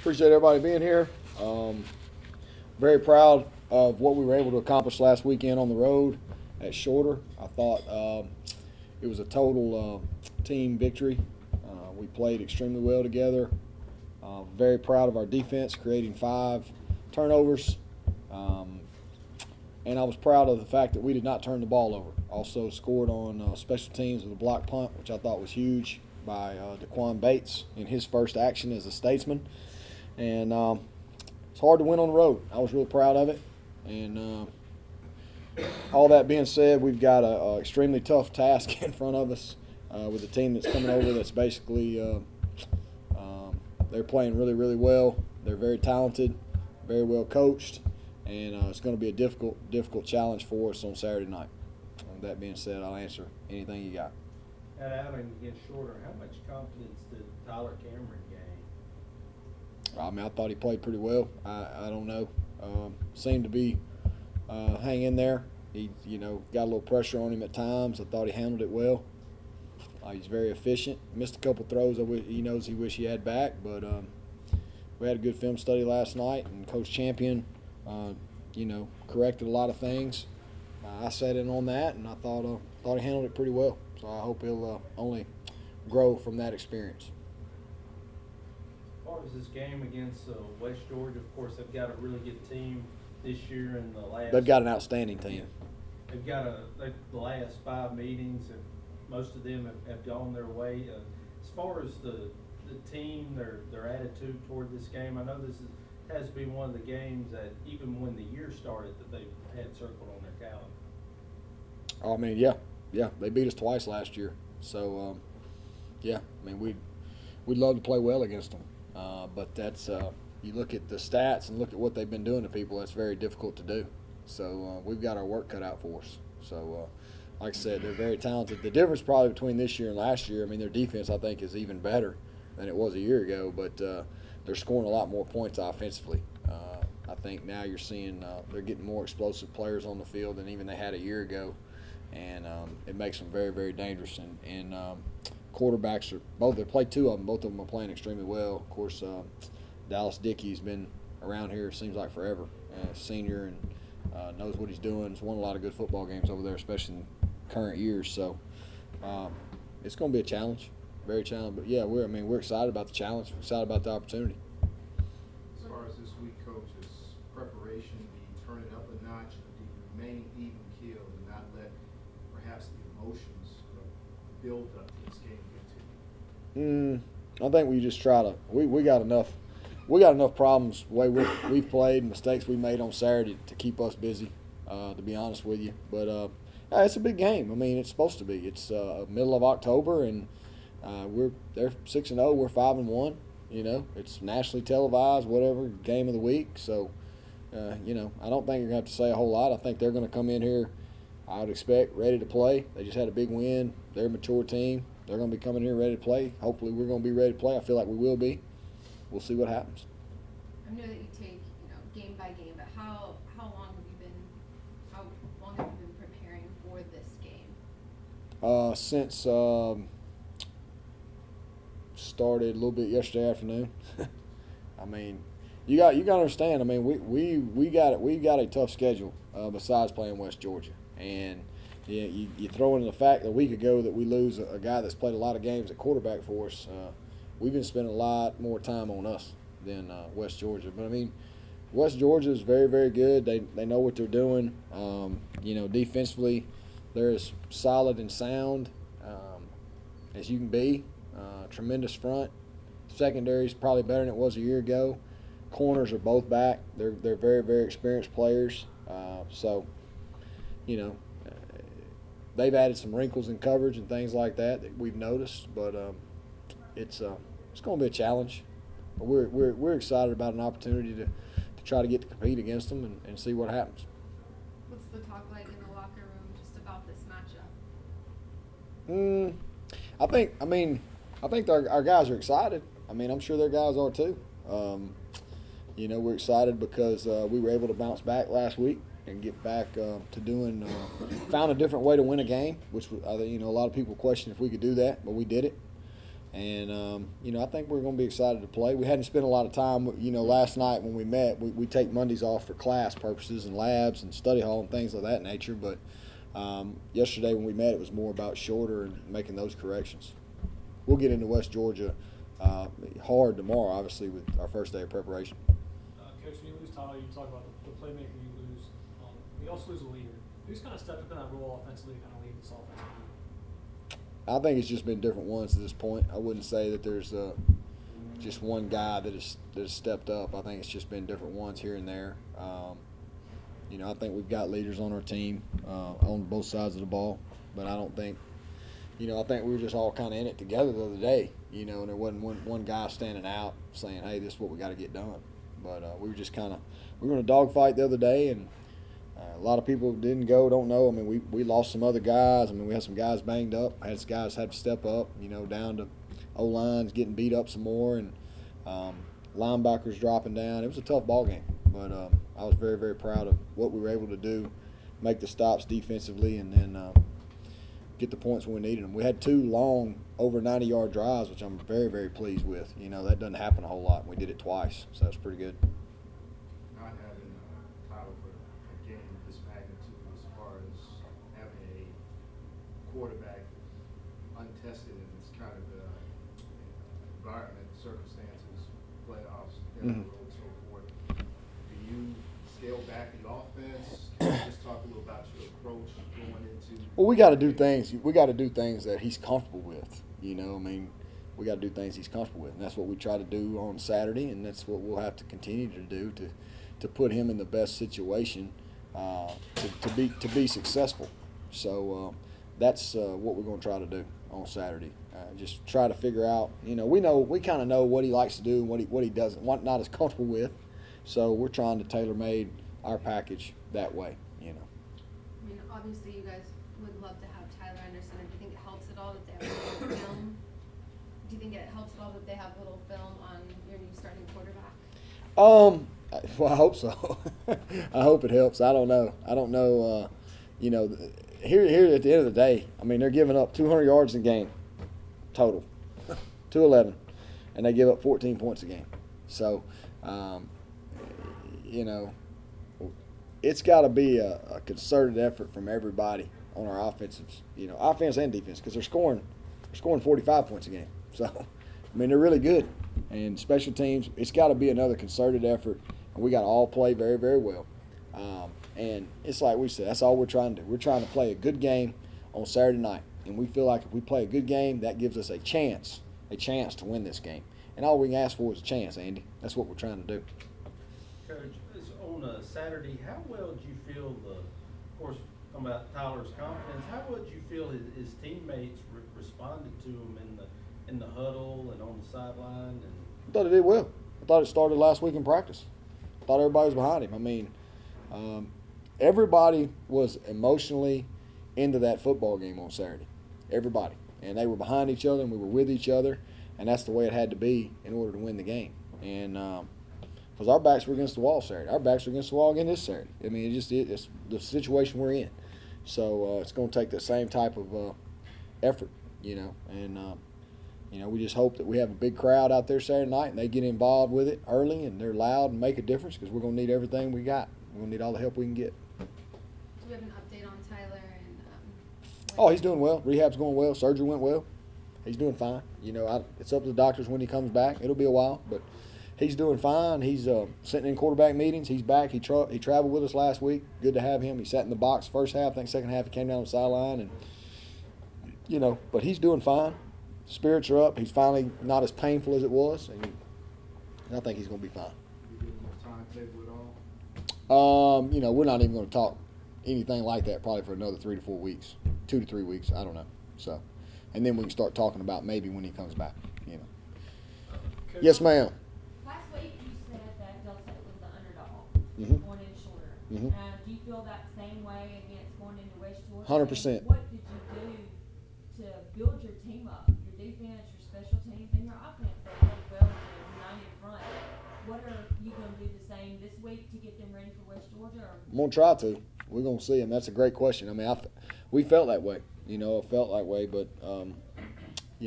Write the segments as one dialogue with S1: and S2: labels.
S1: Appreciate everybody being here. Very proud of what we were able to accomplish last weekend on the road at Shorter. I thought it was a total team victory. We played extremely well together. Very proud of our defense, creating 5 turnovers. And I was proud of the fact that we did not turn the ball over. Also scored on special teams with a block punt, which I thought was huge by Daquan Bates in his first action as a statesman. And it's hard to win on the road. I was real proud of it. And all that being said, we've got a extremely tough task in front of us with a team that's coming over that's basically they're playing really, really well. They're very talented, very well coached, and it's going to be a difficult challenge for us on Saturday night. With that being said, I'll answer anything you got.
S2: That outing against Shorter, how much confidence did Tyler Cameron gain?
S1: I mean, I thought he played pretty well. I don't know. Seemed to be hang in there. He, got a little pressure on him at times. I thought he handled it well. He's very efficient. Missed a couple throws he knows he wish he had back, but we had a good film study last night, and Coach Champion, corrected a lot of things. I sat in on that, and I thought he handled it pretty well. So I hope he'll only grow from that experience.
S2: As far as this game against West Georgia, of course, they've got a really good team this year. In the last,
S1: they've got an outstanding team.
S2: They've got the last 5 meetings, and most of them have gone their way. As far as the team, their attitude toward this game, I know has to be one of the games that even when the year started that they've had circled on their calendar.
S1: I mean, yeah, they beat us twice last year. So, I mean, we'd love to play well against them. But that's you look at the stats and look at what they've been doing to people. That's very difficult to do. So we've got our work cut out for us. So, like I said, they're very talented. The difference probably between this year and last year, I mean, their defense I think is even better than it was a year ago. But they're scoring a lot more points offensively. I think now you're seeing they're getting more explosive players on the field than even they had a year ago, and it makes them very, very dangerous. And quarterbacks they played 2 of them. Both of them are playing extremely well. Of course, Dallas Dickey's been around here, it seems like forever. Senior and knows what he's doing. He's won a lot of good football games over there, especially in current years. So it's going to be a challenge, very challenging. But yeah, we're excited about the challenge. We're excited about the opportunity.
S3: As far as this week, Coach, is preparation, do you turn it up a notch, or do you remain even keeled and not let perhaps the emotions build up to this game get to you?
S1: I think we just try to. We got enough. We got enough problems the way we've played, mistakes we made on Saturday to keep us busy. To be honest with you, but it's a big game. I mean, it's supposed to be. It's middle of October, and they're 6-0. We're 5-1. It's nationally televised, whatever game of the week. So, I don't think you're gonna have to say a whole lot. I think they're gonna come in here, I would expect, ready to play. They just had a big win. They're a mature team. They're gonna be coming here ready to play. Hopefully, we're gonna be ready to play. I feel like we will be. We'll see what happens.
S4: I know that you take game by game, but how long have you been preparing for this game?
S1: Since started a little bit yesterday afternoon. I mean, you got to understand. I mean, we got a tough schedule besides playing West Georgia, and you throw in the fact that a week ago that we lose a guy that's played a lot of games at quarterback for us. We've been spending a lot more time on us than West Georgia. But I mean, West Georgia is very, very good. They know what they're doing. Defensively, they're as solid and sound as you can be. Tremendous front. Secondary is probably better than it was a year ago. Corners are both back. They're very, very experienced players. They've added some wrinkles in coverage and things like that we've noticed. But it's going to be a challenge. But we're excited about an opportunity to try to get to compete against them and see what happens.
S4: What's the talk like in the locker room just about this
S1: matchup? I think our guys are excited. I mean, I'm sure their guys are too. We're excited because we were able to bounce back last week and get back to doing. Found a different way to win a game, which I think a lot of people question if we could do that, but we did it. And, I think we're going to be excited to play. We hadn't spent a lot of time, last night when we met. We take Mondays off for class purposes and labs and study hall and things of that nature. But yesterday when we met, it was more about shorter and making those corrections. We'll get into West Georgia hard tomorrow, obviously, with our first day of preparation.
S5: Coach, when you lose Tyler, you talk about the playmaker you lose. You also lose a leader. Who's kind of stepped up in that role offensively to kind of lead this offensive group?
S1: I think it's just been different ones to this point. I wouldn't say that there's just one guy that has stepped up. I think it's just been different ones here and there. I think we've got leaders on our team on both sides of the ball, but I don't think, I think we were just all kind of in it together the other day, and there wasn't one guy standing out saying, hey, this is what we got to get done. But we were just we were in a dogfight the other day, and a lot of people didn't go, don't know. I mean, we lost some other guys. I mean, we had some guys banged up. Had some guys had to step up, down to O-lines getting beat up some more, and linebackers dropping down. It was a tough ball game, but I was very, very proud of what we were able to do, make the stops defensively, and then get the points when we needed them. We had 2 long, over 90-yard drives, which I'm very, very pleased with. That doesn't happen a whole lot. We did it twice, so that's pretty good.
S3: Not having a title for a game of this magnitude as far as having a quarterback untested in this kind of environment, circumstances, playoffs, down the road, and so forth. Do you scale back the offense? Can you just talk a little about your approach going into?
S1: Well, we got to do things. We got to do things that he's comfortable with. We got to do things he's comfortable with, and that's what we try to do on Saturday, and that's what we'll have to continue to do to put him in the best situation to be successful. So that's what we're going to try to do on Saturday. Just try to figure out. We kind of know what he likes to do and what he doesn't, what not as comfortable with. So we're trying to tailor-made our package that way.
S4: I mean, obviously, you guys would love to have Tyler Anderson. Do you think it helps at all that they have a little film? Do you think it helps at all that they have little film on your new starting quarterback?
S1: Well, I hope so. I hope it helps. I don't know. Here at the end of the day, I mean, they're giving up 200 yards a game total, 211, and they give up 14 points a game. So, it's got to be a concerted effort from everybody on our offense and defense, because they're scoring 45 points a game. So, I mean, they're really good. And special teams, it's got to be another concerted effort, and we got to all play very, very well. And it's like we said, that's all we're trying to do. We're trying to play a good game on Saturday night, and we feel like if we play a good game, that gives us a chance to win this game. And all we can ask for is a chance, Andy. That's what we're trying to do.
S2: Coach, on a Saturday, how well did you feel of course, talking about Tyler's confidence, how well did you feel his teammates responded to him in the huddle and on the sideline?
S1: I thought he did well. I thought it started last week in practice. I thought everybody was behind him. I mean, everybody was emotionally into that football game on Saturday. Everybody. And they were behind each other, and we were with each other, and that's the way it had to be in order to win the game. And because our backs were against the wall Saturday. Our backs are against the wall again this Saturday. I mean, it's the situation we're in. So it's going to take the same type of effort, and we just hope that we have a big crowd out there Saturday night, and they get involved with it early, and they're loud and make a difference, because we're going to need everything we got. We're going to need all the help we can get.
S4: Do we have an update on Tyler?
S1: Oh, he's doing well. Rehab's going well. Surgery went well. He's doing fine. It's up to the doctors when he comes back. It'll be a while, but he's doing fine. He's sitting in quarterback meetings. He's back. He traveled with us last week. Good to have him. He sat in the box first half. I think second half he came down the sideline, and but he's doing fine. Spirits are up. He's finally not as painful as it was, and I think he's going to be fine.
S3: You give him a timetable at all?
S1: We're not even going to talk anything like that probably for another 3 to 4 weeks, 2 to 3 weeks. I don't know. So, and then we can start talking about maybe when he comes back. Yes, ma'am.
S6: Last week you said that Delta was the underdog
S1: Mhm.
S6: going in shorter.
S1: Mhm.
S6: Do you feel that same way against going into West Georgia?
S1: 100%.
S6: And what did you do to build your team up, your defense, your special teams, and your offense? They played well with a united front. What are you going to do the same this week to get them ready for West Georgia? Or?
S1: I'm going to try to. We're going to see him. That's a great question. I mean, we felt that way. I felt that way, but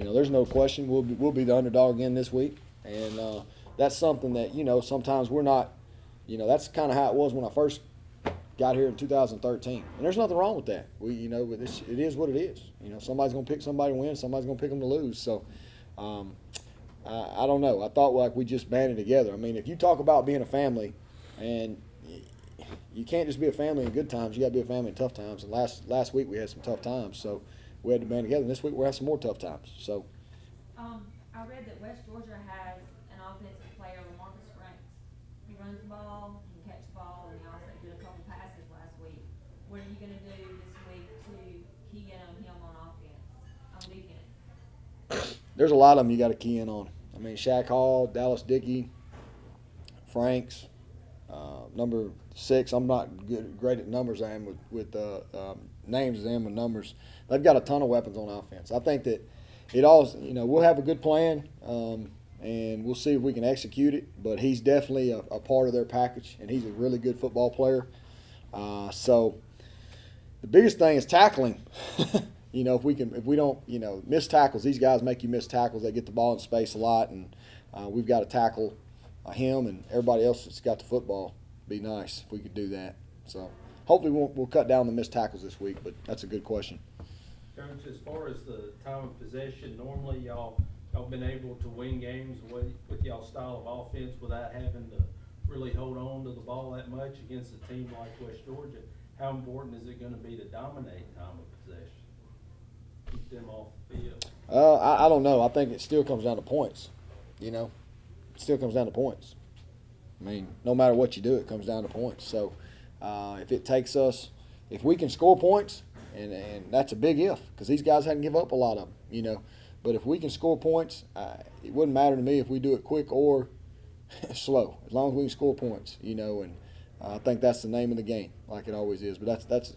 S1: there's no question we'll be the underdog again this week, and that's something that sometimes we're not. That's kind of how it was when I first got here in 2013, and there's nothing wrong with that. But it is what it is. Somebody's gonna pick somebody to win, somebody's gonna pick them to lose. So, I don't know. I thought like we just banded together. I mean, if you talk about being a family, and you can't just be a family in good times, you got to be a family in tough times. And last week we had some tough times, so we had to band together. And this week we'll have some more tough times. So,
S6: I read that West Georgia has an offensive player, LaMarcus Franks. He runs the ball, he can catch the ball, and he also did a couple passes last week. What are you gonna do this week to key in on him on defense?
S1: there's a lot of them you got to key in on. I mean, Shaq Hall, Dallas Dickey, Franks, number 6. I'm not great at numbers. I am with names as I am with numbers. They've got a ton of weapons on offense. I think that it all, we'll have a good plan, and we'll see if we can execute it. But he's definitely a part of their package, and he's a really good football player. So the biggest thing is tackling. If we don't, miss tackles. These guys make you miss tackles. They get the ball in space a lot, and we've got to tackle him and everybody else that's got the football. Be nice if we could do that. So hopefully we'll cut down the missed tackles this week. But that's a good question.
S2: Coach, as far as the time of possession, normally y'all been able to win games with y'all style of offense without having to really hold on to the ball that much against a team like West Georgia. How important is it going to be to dominate time of possession? Keep them off the field.
S1: I don't know. I think it still comes down to points. It still comes down to points. I mean, no matter what you do, it comes down to points. So if it takes us, if we can score points, and that's a big if, because these guys hadn't give up a lot of them, But if we can score points, it wouldn't matter to me if we do it quick or slow, as long as we can score points, And I think that's the name of the game, like it always is. But that's.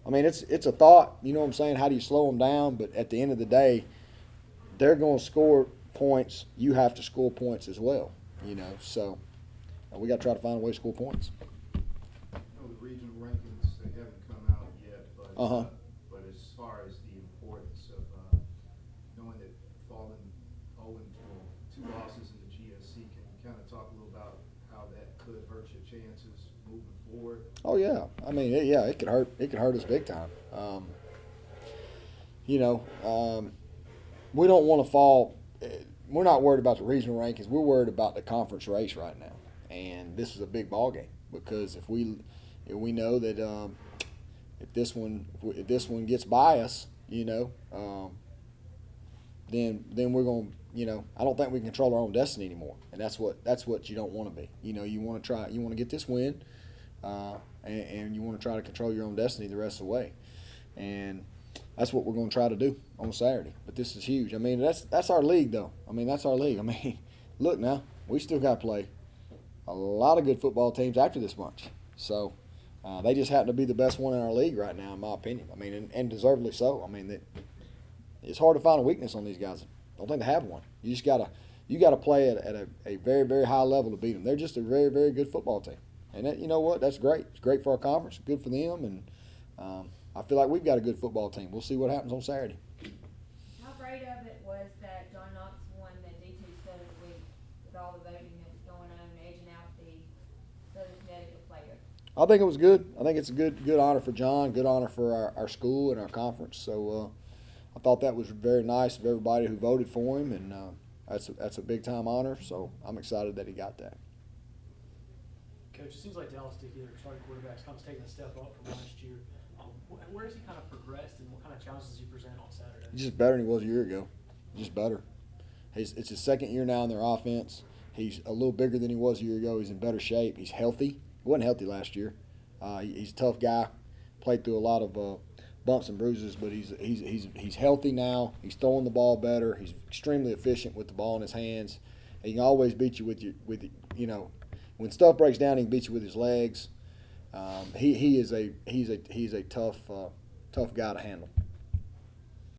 S1: I mean, it's a thought. You know what I'm saying? How do you slow them down? But at the end of the day, they're going to score points. You have to score points as well. So we got to try to find a way to score points.
S3: The regional rankings, they haven't come out yet, but but as far as the importance of knowing that falling 0 and 2 losses in the GSC, can you kind of talk a little about how that could hurt your chances moving forward?
S1: Oh yeah, I mean, it could hurt. It could hurt us big time. We don't want to fall. We're not worried about the regional rankings. We're worried about the conference race right now, and this is a big ball game because if we know that if this one gets by us, then we're going. I don't think we can control our own destiny anymore, and that's what you don't want to be. You want to try. You want to get this win. And you want to try to control your own destiny the rest of the way, and that's what we're going to try to do on Saturday. But this is huge. I mean, that's our league, though. I mean, that's our league. I mean, look now, we still got to play a lot of good football teams after this bunch. So they just happen to be the best one in our league right now, in my opinion. I mean, and deservedly so. I mean, it's hard to find a weakness on these guys. I don't think they have one. You got to play at a very, very high level to beat them. They're just a very, very good football team. And that, you know what? That's great. It's great for our conference. Good for them. And I feel like we've got a good football team. We'll see what happens on Saturday.
S6: How great of it was that John Knox won the D2 Southern Week with all the voting that was going on, edging out the Southern Connecticut player?
S1: I think it was good. I think it's a good honor for John, good honor for our school and our conference. So I thought that was very nice of everybody who voted for him, and that's a big-time honor. So I'm excited that he got that.
S5: Coach, it seems like Dallas Dickey, their starting quarterback's kind of taking a step up from last year. Where has he kind of progressed, and what kind of challenges does he present on Saturday?
S1: He's just better than he was a year ago. Just better. It's his second year now in their offense. He's a little bigger than he was a year ago. He's in better shape. He's healthy. He wasn't healthy last year. He's a tough guy. Played through a lot of bumps and bruises, but he's healthy now. He's throwing the ball better. He's extremely efficient with the ball in his hands. He can always beat you when stuff breaks down, he can beat you with his legs. He's a tough guy to handle.